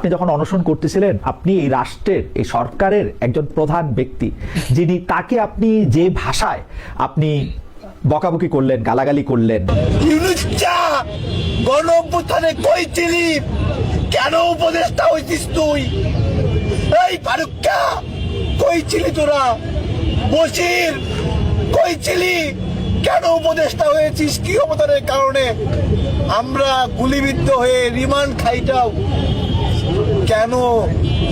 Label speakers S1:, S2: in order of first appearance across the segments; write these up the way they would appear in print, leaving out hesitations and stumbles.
S1: আপনি যখন অনশন করতেছিলেন, আপনি এই রাষ্ট্রের, এই সরকারের একজন প্রধান ব্যক্তি, যিনি, তাকে আপনি যে ভাষায় আপনি বকাবকি করলেন, গালাগালি করলেন।
S2: গণ অভ্যুত্থানে কই ছিলি? কেন উপদেষ্টা হইছিস তুই? এই ফারুক্কা, কই ছিলি তোরা? বশির, কই ছিলি? কেন উপদেষ্টা হয়েছিস? কি অবদানের কারণে আমরা গুলিবিদ্ধ হয়ে রিমান্ড খাইটাও কেন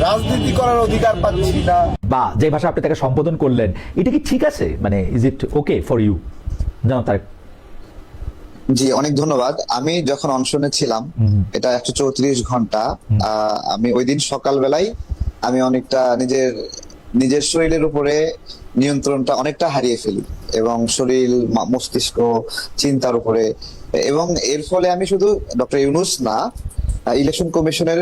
S2: রাজনীতি করার অধিকার পাচ্ছি না?
S1: বা যে ভাষা আপনি তাকে সম্বোধন করলেন, এটা কি ঠিক আছে? মানে is it okay for you? জানো তার।
S3: জি, অনেক ধন্যবাদ। আমি যখন অনশনে ছিলাম, এটা 134 ঘন্টা, আমি ওই দিন সকালবেলায় আমি অনেকটা নিজের শরীরের উপরে নিয়ন্ত্রণটা অনেকটা হারিয়ে ফেলি, এবং শরীর, মস্তিষ্ক, চিন্তার উপরে। এবং এর ফলে আমি শুধু ডক্টর ইউনূস না, ইলেকশন কমিশনের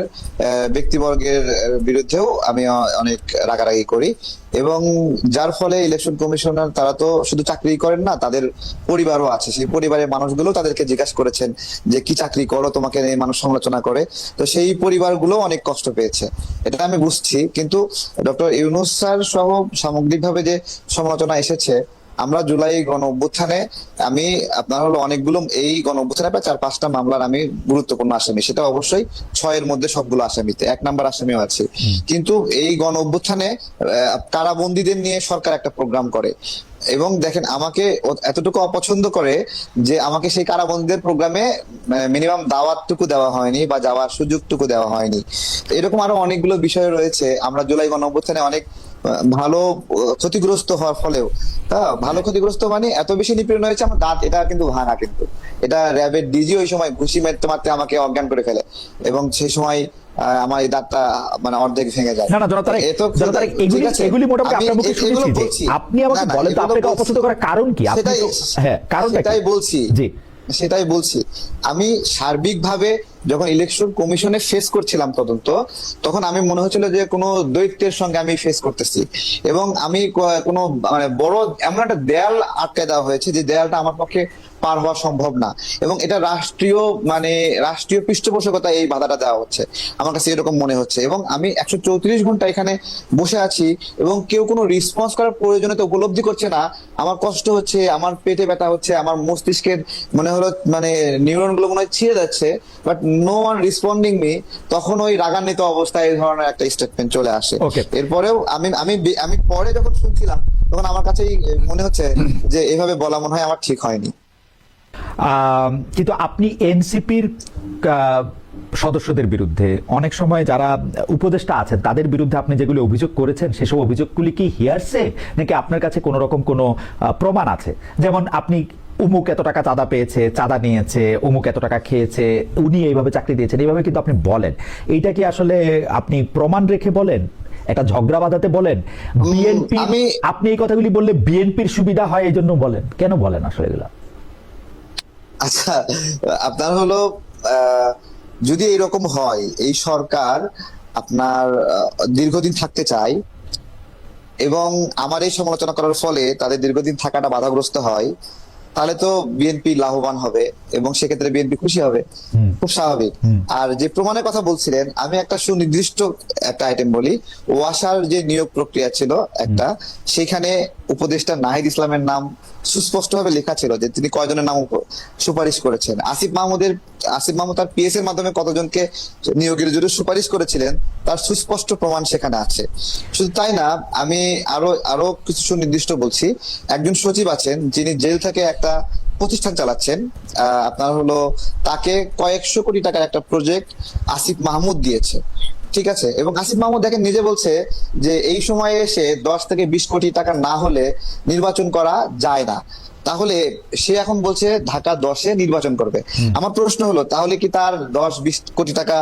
S3: ব্যক্তিবর্গের বিরুদ্ধেও আমি অনেক রাগারাগি করি। এবং যার ফলে ইলেকশন কমিশনার, তারা তো শুধু চাকরি করেন না, তাদের পরিবারও আছে। সেই পরিবারের মানুষগুলো তাদেরকে জিজ্ঞাসা করেছেন যে কি চাকরি করো, তোমাকে এই মানুষ সমালোচনা করে। তো সেই পরিবারগুলো অনেক কষ্ট পেয়েছে, এটা আমি বুঝছি। কিন্তু ডক্টর ইউনূস স্যার সহ সামগ্রিকভাবে যে সমালোচনা এসেছে, আমরা জুলাই গণ অভ্যুত্থানে, আমি আপনার হলো অনেকগুলো, এই গণ অভ্যুত্থানে প্রায় 4-5টা মামলার আমি গুরুত্বপূর্ণ আসামি, সেটা অবশ্যই 6-এর মধ্যে সবগুলো আসামিতে 1 নাম্বার আসামিও আছে। কিন্তু এই গণ অভ্যুত্থানে কারাবন্দীদের নিয়ে সরকার একটা প্রোগ্রাম করে, এবং দেখেন আমাকে এতটুকু অপছন্দ করে যে আমাকে সেই কারাবন্দীদের প্রোগ্রামে মিনিমাম দাওয়াতটুকু দেওয়া হয়নি বা যাওয়ার সুযোগটুকু দেওয়া হয়নি। এরকম আরো অনেকগুলো বিষয় রয়েছে। আমরা জুলাই গণ অভ্যুত্থানে অনেক ভালো ক্ষতিগ্রস্ত হওয়ার ফলেও, ভালো ক্ষতিগ্রস্ত মানে এত বেশি নিপীড়ন হয়েছে, আমার দাঁত এটা কিন্তু ভাঙা, কিন্তু এটা র্যাবের ডিজি ওই সময় ঘুষি মারতে মারতে আমাকে অজ্ঞান করে ফেলে, এবং সেই সময় আমার এই দাঁতটা মানে অর্ধেক ভেঙে যায়।
S1: না না, এগুলি মোটামুটি আপনার মুখে শুনেছি যে আপনি আমাকে বলেন তো আপনাকে অপছন্দ করার কারণ কি? হ্যাঁ, কারণটা
S3: সেটাই বলছি।
S1: জি,
S3: সেটাই বলছি। আমি সার্বিকভাবে যখন ইলেকশন কমিশনে ফেস করছিলাম তদন্ত, তখন আমি মনে হচ্ছিল যে কোনো দৈত্যের সঙ্গে আমি ফেস করতেছি, এবং আমি কোনো মানে বড় এমন একটা দেয়াল আটকে দেওয়া হয়েছে যে দেয়ালটা আমার পক্ষে পার হওয়া সম্ভব না, এবং এটা রাষ্ট্রীয় পৃষ্ঠপোষকতা এই বাধাটা দেওয়া হচ্ছে, আমার কাছে এরকম মনে হচ্ছে। এবং আমি 134 ঘন্টা এখানে বসে আছি, এবং কেউ কোনো রেসপন্স করার প্রয়োজনীয়তা উপলব্ধি করছে না। আমার কষ্ট হচ্ছে, আমার পেটে ব্যথা হচ্ছে, আমার মস্তিষ্কের মনে হলো মানে নিউরন গুলো মনে হয় ছিঁড়ে যাচ্ছে, but no one responding me. তখন ওই রাগান্বিত অবস্থায় এই ধরনের একটা স্টেটমেন্ট চলে আসে। এরপরেও আমি পরে যখন শুনছিলাম, তখন আমার কাছেই মনে হচ্ছে যে এভাবে বলা মনে হয় আমার ঠিক হয়নি।
S1: কিন্তু আপনি এনসিপির সদস্যদের বিরুদ্ধে, অনেক সময় যারা উপদেষ্টা আছেন তাদের বিরুদ্ধে আপনি যেগুলো অভিযোগ করেছেন, সেসব অভিযোগগুলি কি হিয়ারসে, নাকি আপনার কাছে কোন রকম কোনো প্রমাণ আছে? যেমন আপনি অমুক এত টাকা চাঁদা পেয়েছে, চাঁদা নিয়েছে, অমুক এত টাকা খেয়েছে, উনি এইভাবে চাকরি দিয়েছেন, এইভাবে কিন্তু আপনি বলেন। এইটা কি আসলে আপনি প্রমাণ রেখে বলেন, একটা ঝগড়া বাঁধাতে বলেন? বিএনপি, আপনি এই কথাগুলি বললে বিএনপির সুবিধা হয় এই জন্য বলেন, কেন বলেন আসলে এগুলা?
S3: আচ্ছা, আপনার হলো যদি এরকম হয়, এই সরকার আপনার দীর্ঘদিন থাকতে চায়, এবং আমার এই সমালোচনা করার ফলে তাদের দীর্ঘদিন থাকাটা বাধাগ্রস্ত হয়, তাহলে তো বিএনপি লাভবান হবে, এবং সেক্ষেত্রে বিএনপি খুশি হবে, খুব স্বাভাবিক। আর যে প্রমাণের কথা বলছিলেন, আমি একটা সুনির্দিষ্ট একটা আইটেম বলি। ওয়াসার যে নিয়োগ প্রক্রিয়া ছিল একটা, সেখানে উপদেষ্টা নাহিদ ইসলামের নাম সুস্পষ্টভাবে লেখা ছিল যে তিনি কয়জনের নাম সুপারিশ করেছেন। আসিফ মাহমুদ তার পিএস এর মাধ্যমে কতজনকে নিয়োগের জন্য সুপারিশ করেছিলেন, তার সুস্পষ্ট প্রমাণ সেখানে আছে। শুধু তাই না, আমি আরো কিছু সুনির্দিষ্ট বলছি। একজন সচিব আছেন যিনি জেল থেকে একটা প্রতিষ্ঠান চালাচ্ছেন, আপনার হলো তাকে কয়েকশো কোটি টাকার একটা প্রজেক্ট আসিফ মাহমুদ দিয়েছে, ঠিক আছে? এবং আসিফ মাহমুদ দেখেন নিজে বলছে যে এই সময়ে এসে 10 থেকে 20 কোটি টাকা না হলে নির্বাচন করা যায় না। তাহলে সে এখন বলছে ঢাকা 10-এ নির্বাচন করবে। আমার প্রশ্ন হলো, তাহলে কি তার 10-20 কোটি টাকা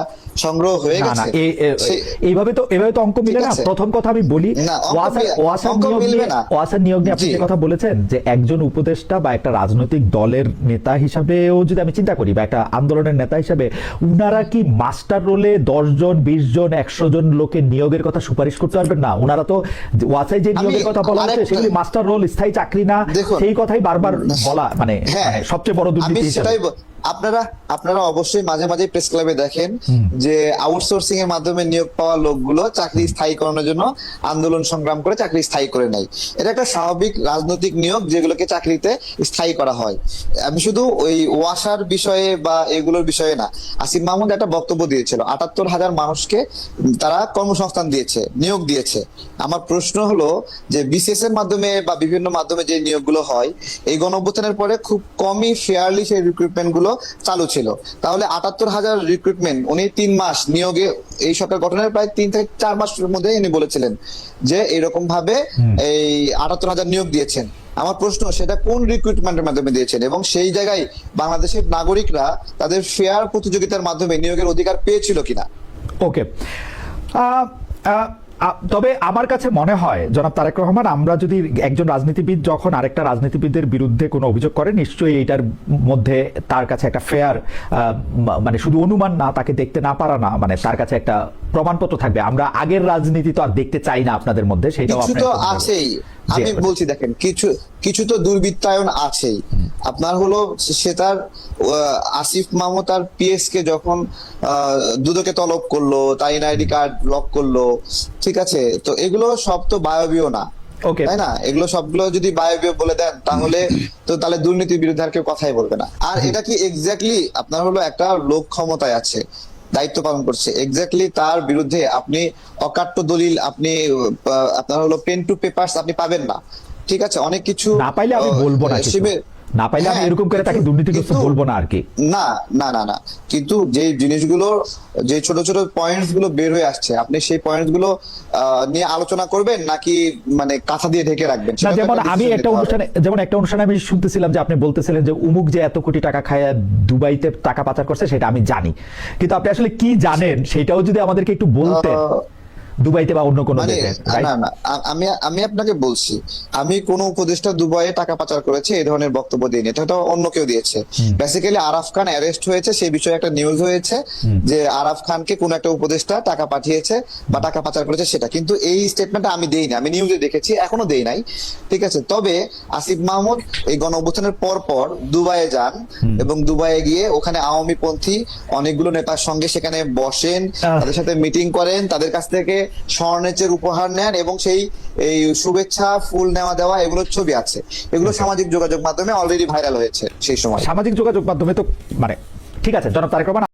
S3: সংগ্রহ হয়ে গেছে?
S1: এইভাবে তো অঙ্ক মিলে না। প্রথম কথা আমি বলি, ওয়াসার নিয়োগ নিয়ে আপনি যে কথা বলেছেন, যে একজন উপদেষ্টা বা একটা রাজনৈতিক দলের নেতা হিসাবেও যদি আমি চিন্তা করি, বা একটা আন্দোলনের নেতা হিসাবে, উনারা কি মাস্টার রোলে 10 জন, 20 জন, 100 জন লোকের নিয়োগের কথা সুপারিশ করতে পারবেন না? ওনারা তো ওয়াসায় যে নিয়োগের কথা বলা হচ্ছে সেগুলি মাস্টার রোল, স্থায়ী চাকরি না, সেই কথাই বারবার বলা, মানে সবচেয়ে বড় দুর্নীতি।
S3: আপনারা আপনারা অবশ্যই মাঝে মাঝে প্রেস ক্লাবে দেখেন যে আউটসোর্সিং এর মাধ্যমে নিয়োগ পাওয়া লোকগুলো চাকরি স্থায়ীকরণের জন্য আন্দোলন সংগ্রাম করে চাকরি স্থায়ী করে নেয়। এটা একটা স্বাভাবিক রাজনৈতিক নিয়োগ যেগুলোকে চাকরিতে স্থায়ী করা হয়। আমি শুধু ওই ওয়াসার বিষয়ে বা এগুলোর বিষয়ে না, আসিফ মাহমুদ একটা বক্তব্য দিয়েছিল ৭৮,০০০ মানুষকে তারা কর্মসংস্থান দিয়েছে, নিয়োগ দিয়েছে। আমার প্রশ্ন হলো যে বিসিএস এর মাধ্যমে বা বিভিন্ন মাধ্যমে যে নিয়োগগুলো হয়, এই গণঅভ্যুত্থানের পরে খুব কমই ফেয়ারলি সেই রিক্রুটমেন্ট গুলো চালু ছিল। তাহলে ৭৮,০০০ রিক্রুটমেন্ট উনি ৩ মাস নিয়োগে, এই সরকার গঠনের প্রায় ৩ থেকে ৪ মাসের মধ্যে উনি বলেছিলেন যে এরকম ভাবে এই ৭৮,০০০ নিয়োগ দিয়েছেন। আমার প্রশ্ন, সেটা কোন রিক্রুটমেন্টের মাধ্যমে দিয়েছেন এবং সেই জায়গায় বাংলাদেশের নাগরিকরা তাদের ফেয়ার প্রতিযোগিতার মাধ্যমে নিয়োগের অধিকার পেয়েছিল কিনা?
S1: ওকে, তবে আমার কাছে মনে হয় জনাব তারেক রহমান, আমরা যদি একজন রাজনীতিবিদ যখন আরেকটা রাজনীতিবিদের বিরুদ্ধে কোনো অভিযোগ করে, নিশ্চয়ই এইটার মধ্যে তার কাছে একটা ফেয়ার, মানে শুধু অনুমান না, তাকে দেখতে না পারা না, মানে তার কাছে একটা প্রমাণপত্র থাকবে। আমরা আগের রাজনীতি তো আর দেখতে চাই না আপনাদের মধ্যে, সেটাও
S3: কিছু তো আছেই। আমি বলছি দেখেন, কিছু তো দুর্বৃত্তায়ন আছেই। আপনার হলো সে তার আসিফ মাহমুদ তার পিএস কে যখন দুদকে তলব করলো, তার এনআইডি কার্ড ব্লক করলো, ঠিক আছে, তো এগুলো সব তো বায়বীয় না, তাই না? এগুলো সবগুলো যদি বায়বীয় বলে দেন তাহলে দুর্নীতির বিরুদ্ধে আর কেউ কথাই বলবে না। আর এটা কি এক্স্যাক্টলি আপনার হলো একটা লোক ক্ষমতায় আছে, দায়িত্ব পালন করছে, এক্স্যাক্টলি তার বিরুদ্ধে আপনি অকাট্য দলিল, আপনি আপনার হলো পেন টু পেপারস আপনি পাবেন না, ঠিক আছে? অনেক কিছু
S1: না পাইলে আমি বলবো না, না পাইলে আমি এরকম করে তাকে দুর্নীতিগ্রস্ত বলবো না আর কি।
S3: না না না না, কিন্তু যে জিনিসগুলো, যে ছোট ছোট পয়েন্টস গুলো বের হয়ে আসছে, আপনি সেই পয়েন্টস গুলো নিয়ে আলোচনা করবেন নাকি মানে কাঁথা দিয়ে ঢেকে রাখবেন?
S1: না, যেমন আমি একটা অনুষ্ঠানে আমি শুনতেছিলাম যে আপনি বলতেছিলেন যে উমুক যে এত কোটি টাকা খায় দুবাইতে টাকা পাচার করছে, সেটা আমি জানি, কিন্তু আপনি আসলে কি জানেন সেটাও যদি আমাদেরকে একটু বলতেন, দুবাইতে বা অন্য কোনো দেশে।
S3: না না, আমি আপনাকে বলছি, আমি কোন উপদেষ্টা দুবাইয়ে টাকা পাচার করেছে এই ধরনের বক্তব্য দিইনি, এটা তো অন্য কেউ দিয়েছে। বেসিক্যালি আরাফ খান অ্যারেস্ট হয়েছে, সেই বিষয়ে একটা নিউজ হয়েছে যে আরাফ খানকে কোন একটা উপদেষ্টা টাকা পাঠিয়েছে বা টাকা পাচার করেছে, সেটা কিন্তু এই স্টেটমেন্টটা আমি দেইনি, আমি নিউজে দেখেছি, এখনো দেই নাই, ঠিক আছে? তবে আসিফ মাহমুদ এই গণঅভ্যুত্থানের পর দুবাইয়ে যান এবং দুবাইয়ে গিয়ে ওখানে আওয়ামী পন্থী অনেকগুলো নেতার সঙ্গে সেখানে বসেন, তাদের সাথে মিটিং করেন, তাদের কাছ থেকে স্বর্ণের উপহার নেন এবং সেই এই শুভেচ্ছা ফুল নেওয়া দেওয়া এগুলোর ছবি আছে, এগুলো সামাজিক যোগাযোগ মাধ্যমে অলরেডি ভাইরাল হয়েছে সেই সময়।
S1: সামাজিক যোগাযোগ মাধ্যমে তো মানে ঠিক আছে জনাব তারেক রহমান।